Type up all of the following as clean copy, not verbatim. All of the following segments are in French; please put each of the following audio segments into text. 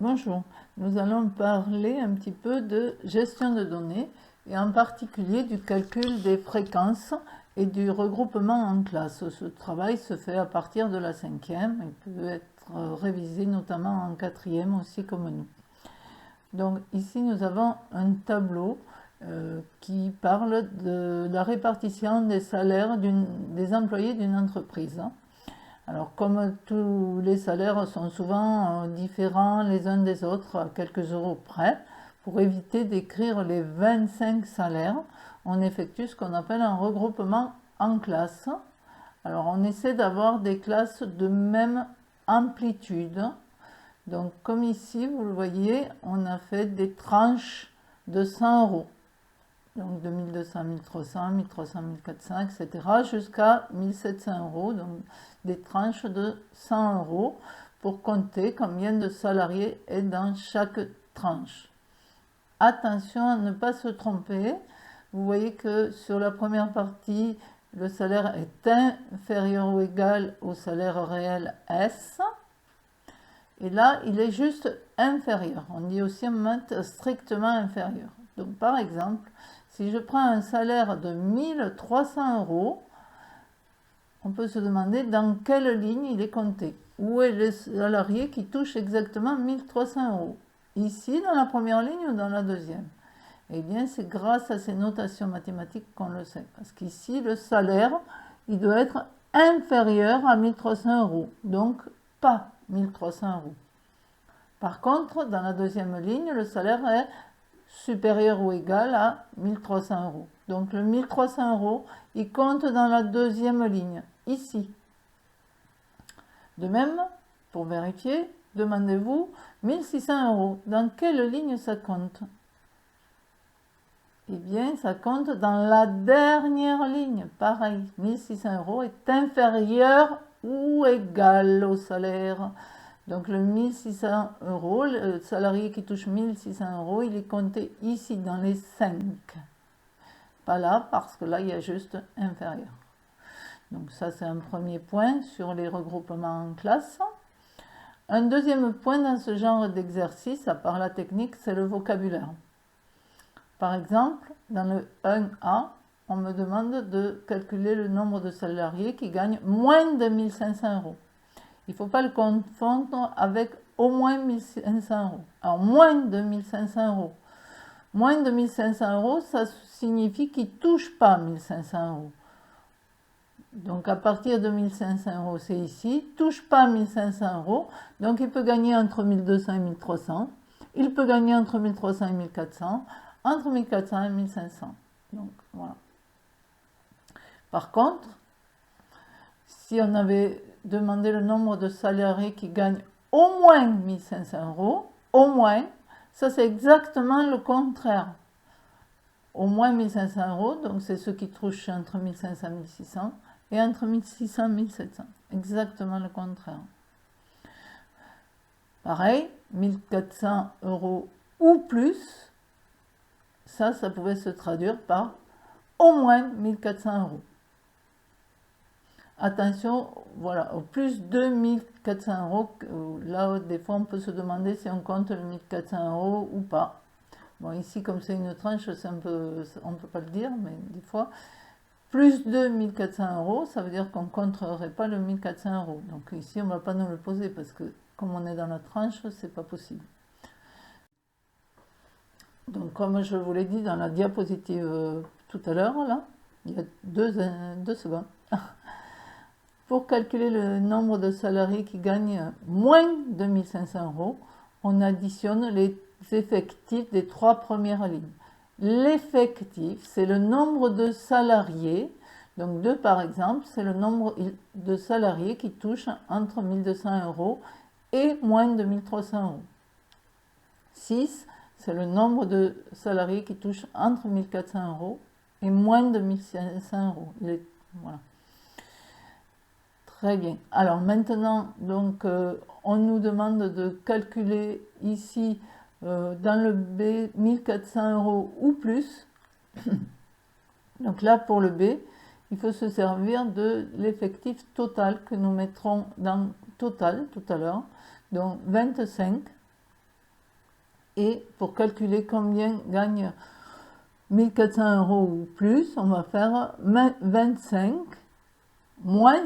Bonjour, nous allons parler un petit peu de gestion de données et en particulier du calcul des fréquences et du regroupement en classe. Ce travail se fait à partir de la 5e et peut être révisé notamment en 4e aussi comme nous. Donc ici nous avons un tableau qui parle de la répartition des salaires des employés d'une entreprise. Alors, comme tous les salaires sont souvent différents les uns des autres, à quelques euros près, pour éviter d'écrire les 25 salaires, on effectue ce qu'on appelle un regroupement en classes. Alors, on essaie d'avoir des classes de même amplitude. Donc, comme ici, vous le voyez, on a fait des tranches de 100 euros. Donc de 1200, 1300, 1300, 1400, etc. jusqu'à 1700 euros, donc des tranches de 100 euros pour compter combien de salariés est dans chaque tranche. Attention à ne pas se tromper. Vous voyez que sur la première partie, le salaire est inférieur ou égal au salaire réel S. Et là, il est juste inférieur. On dit aussi en maths strictement inférieur. Donc par exemple, si je prends un salaire de 1300 euros, on peut se demander dans quelle ligne il est compté. Où est le salarié qui touche exactement 1300 euros? Ici, dans la première ligne ou dans la deuxième? Eh bien, c'est grâce à ces notations mathématiques qu'on le sait. Parce qu'ici, le salaire, il doit être inférieur à 1300 euros. Donc, pas 1300 euros. Par contre, dans la deuxième ligne, le salaire est supérieur ou égal à 1300 euros. Donc le 1300 euros, il compte dans la deuxième ligne, ici. De même, pour vérifier, demandez-vous 1600 euros. Dans quelle ligne ça compte? Eh bien, ça compte dans la dernière ligne. Pareil, 1600 euros est inférieur ou égal au salaire. Donc le 1600 euros, le salarié qui touche 1600 euros, il est compté ici dans les 5. Pas là, parce que là, il y a juste inférieur. Donc ça, c'est un premier point sur les regroupements en classe. Un deuxième point dans ce genre d'exercice, à part la technique, c'est le vocabulaire. Par exemple, dans le 1A, on me demande de calculer le nombre de salariés qui gagnent moins de 1500 euros. Il ne faut pas le confondre avec au moins 1500 euros. Alors, moins de 1500 euros. Moins de 1500 euros, ça signifie qu'il ne touche pas 1500 euros. Donc, à partir de 1500 euros, c'est ici. Touche pas 1500 euros. Donc, il peut gagner entre 1200 et 1300. Il peut gagner entre 1300 et 1400. Entre 1400 et 1500. Donc, voilà. Par contre, si on avait demandé le nombre de salariés qui gagnent au moins 1500 euros, au moins, ça c'est exactement le contraire. Au moins 1500 euros, donc c'est ceux qui touchent entre 1500 et 1600, et entre 1600 et 1700. Exactement le contraire. Pareil, 1400 euros ou plus, ça pouvait se traduire par au moins 1400 euros. Attention, voilà, au plus de 1400 euros, là, des fois, on peut se demander si on compte le 1400 euros ou pas. Bon, ici, comme c'est une tranche, c'est un peu, on ne peut pas le dire, mais des fois, plus de 1400 euros, ça veut dire qu'on ne compterait pas le 1400 euros. Donc ici, on ne va pas nous le poser parce que, comme on est dans la tranche, c'est pas possible. Donc, comme je vous l'ai dit dans la diapositive tout à l'heure, là, il y a deux secondes. Pour calculer le nombre de salariés qui gagnent moins de 1500 euros, on additionne les effectifs des 3 premières lignes. L'effectif, c'est le nombre de salariés. Donc 2 par exemple, c'est le nombre de salariés qui touchent entre 1200 euros et moins de 1300 euros. 6, c'est le nombre de salariés qui touchent entre 1400 euros et moins de 1500 euros. Voilà. Très bien. Alors maintenant, donc, on nous demande de calculer ici, dans le B, 1400 euros ou plus. Donc là, pour le B, il faut se servir de l'effectif total que nous mettrons dans total tout à l'heure. Donc 25 Et pour calculer combien gagne 1400 € ou plus, on va faire 25 moins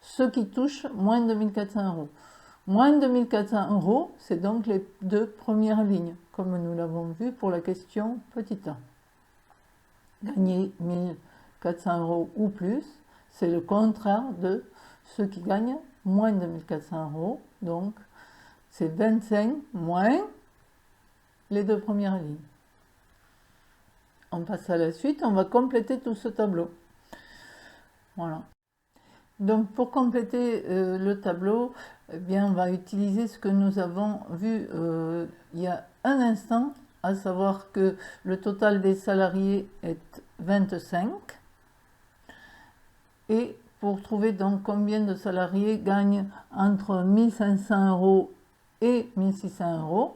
ceux qui touchent moins de 1400 €. Moins de 1400 €, c'est donc les deux premières lignes, comme nous l'avons vu pour la question petit a. Gagner 1400 € ou plus, c'est le contraire de ceux qui gagnent moins de 1400 €. Donc, c'est 25 moins les deux premières lignes. On passe à la suite, on va compléter tout ce tableau. Voilà. Donc pour compléter le tableau, eh bien, on va utiliser ce que nous avons vu il y a un instant, à savoir que le total des salariés est 25. Et pour trouver donc combien de salariés gagnent entre 1500 € et 1600 €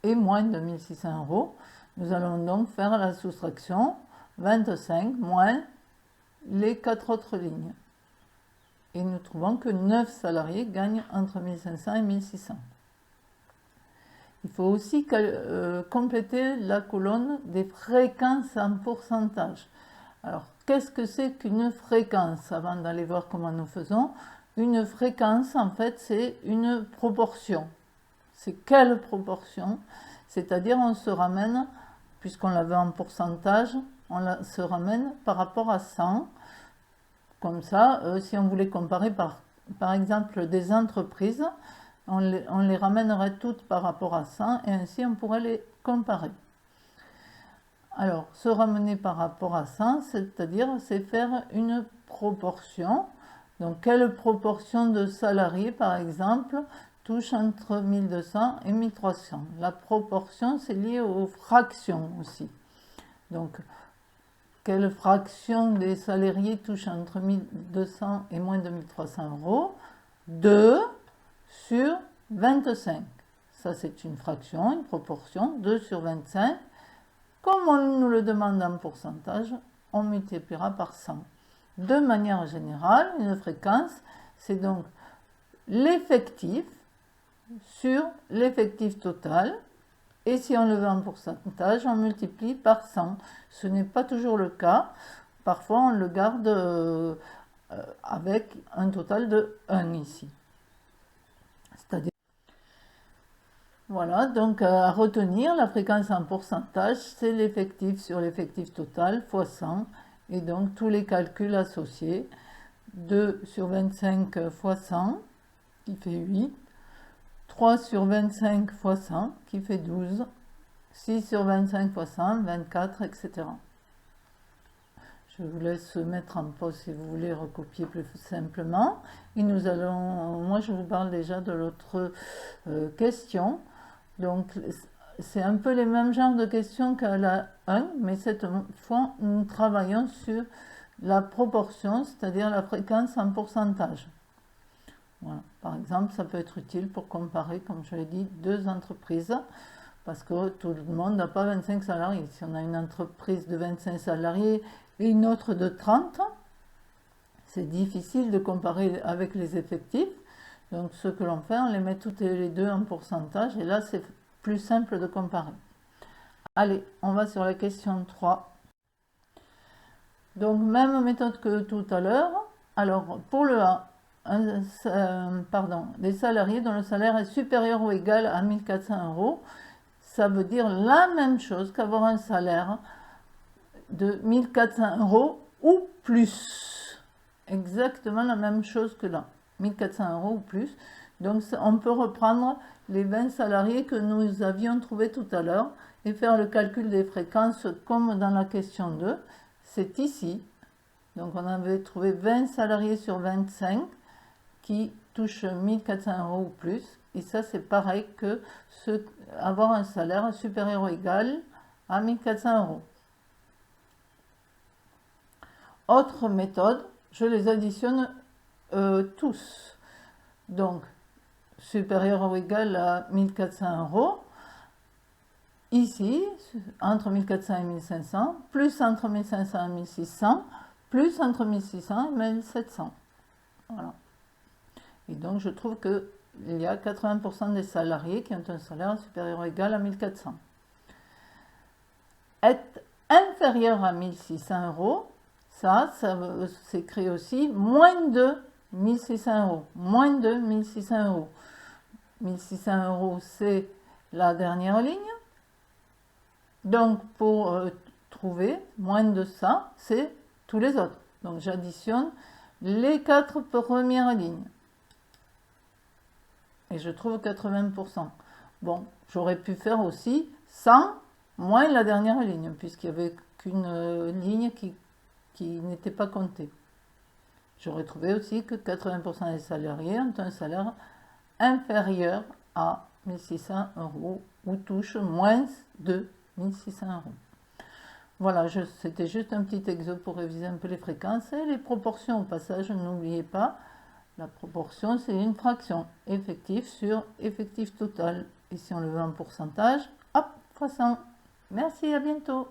et moins de 1600 €, nous allons donc faire la soustraction 25 moins les 4 autres lignes. Et nous trouvons que 9 salariés gagnent entre 1500 et 1600. Il faut aussi compléter la colonne des fréquences en pourcentage. Alors, qu'est-ce que c'est qu'une fréquence? Avant d'aller voir comment nous faisons, une fréquence, en fait, c'est une proportion. C'est quelle proportion? C'est-à-dire, on se ramène, puisqu'on l'avait en pourcentage, se ramène par rapport à 100. Comme ça, si on voulait comparer par exemple des entreprises, on les ramènerait toutes par rapport à 100 et ainsi on pourrait les comparer. Alors, se ramener par rapport à 100, c'est-à-dire c'est faire une proportion. Donc, quelle proportion de salariés, par exemple, touche entre 1200 et 1300? La proportion, c'est lié aux fractions aussi. Donc, quelle fraction des salariés touche entre 1200 et moins de 1300 €? 2 sur 25. Ça, c'est une fraction, une proportion. 2 sur 25. Comme on nous le demande en pourcentage, on multipliera par 100. De manière générale, une fréquence, c'est donc l'effectif sur l'effectif total. Et si on le veut en pourcentage, on multiplie par 100. Ce n'est pas toujours le cas. Parfois, on le garde avec un total de 1 ici. C'est-à-dire, voilà, donc à retenir, la fréquence en pourcentage, c'est l'effectif sur l'effectif total fois 100. Et donc, tous les calculs associés. 2 sur 25 fois 100, qui fait 8. 3 sur 25 fois 100, qui fait 12. 6 sur 25 fois 100, 24, etc. Je vous laisse mettre en pause si vous voulez recopier plus simplement. Et nous allons, moi je vous parle déjà de l'autre question. Donc c'est un peu les mêmes genres de questions qu'à la 1, mais cette fois nous travaillons sur la proportion, c'est-à-dire la fréquence en pourcentage. Voilà. Par exemple, ça peut être utile pour comparer, comme je l'ai dit, deux entreprises, parce que tout le monde n'a pas 25 salariés. Si on a une entreprise de 25 salariés et une autre de 30, c'est difficile de comparer avec les effectifs. Donc ce que l'on fait, on les met toutes les deux en pourcentage, et là c'est plus simple de comparer. Allez, on va sur la question 3. Donc même méthode que tout à l'heure. Alors pour le A, des salariés dont le salaire est supérieur ou égal à 1400 €, ça veut dire la même chose qu'avoir un salaire de 1400 € ou plus. Exactement la même chose que là, 1400 € ou plus. Donc on peut reprendre les 20 salariés que nous avions trouvés tout à l'heure et faire le calcul des fréquences comme dans la question 2. C'est ici. Donc on avait trouvé 20 salariés sur 25 qui touchent 1400 € ou plus. Et ça, c'est pareil que avoir un salaire supérieur ou égal à 1400 €. Autre méthode, je les additionne tous. Donc, supérieur ou égal à 1400 €. Ici, entre 1400 et 1500, plus entre 1500 et 1600, plus entre 1600 et 1700. Voilà. Et donc, je trouve que il y a 80% des salariés qui ont un salaire supérieur ou égal à 1400. Être inférieur à 1600 euros, ça s'écrit aussi moins de 1600 euros. Moins de 1600 euros. 1600 euros, c'est la dernière ligne. Donc, pour trouver moins de ça, c'est tous les autres. Donc, j'additionne les 4 premières lignes. Et je trouve 80%. Bon, j'aurais pu faire aussi 100 moins la dernière ligne, puisqu'il n'y avait qu'une ligne qui n'était pas comptée. J'aurais trouvé aussi que 80% des salariés ont un salaire inférieur à 1600 euros ou touchent moins de 1600 euros. Voilà, c'était juste un petit exo pour réviser un peu les fréquences et les proportions. Au passage, n'oubliez pas, la proportion, c'est une fraction effectif sur effectif total. Et si on le veut en pourcentage, hop, fois 100. Merci, à bientôt.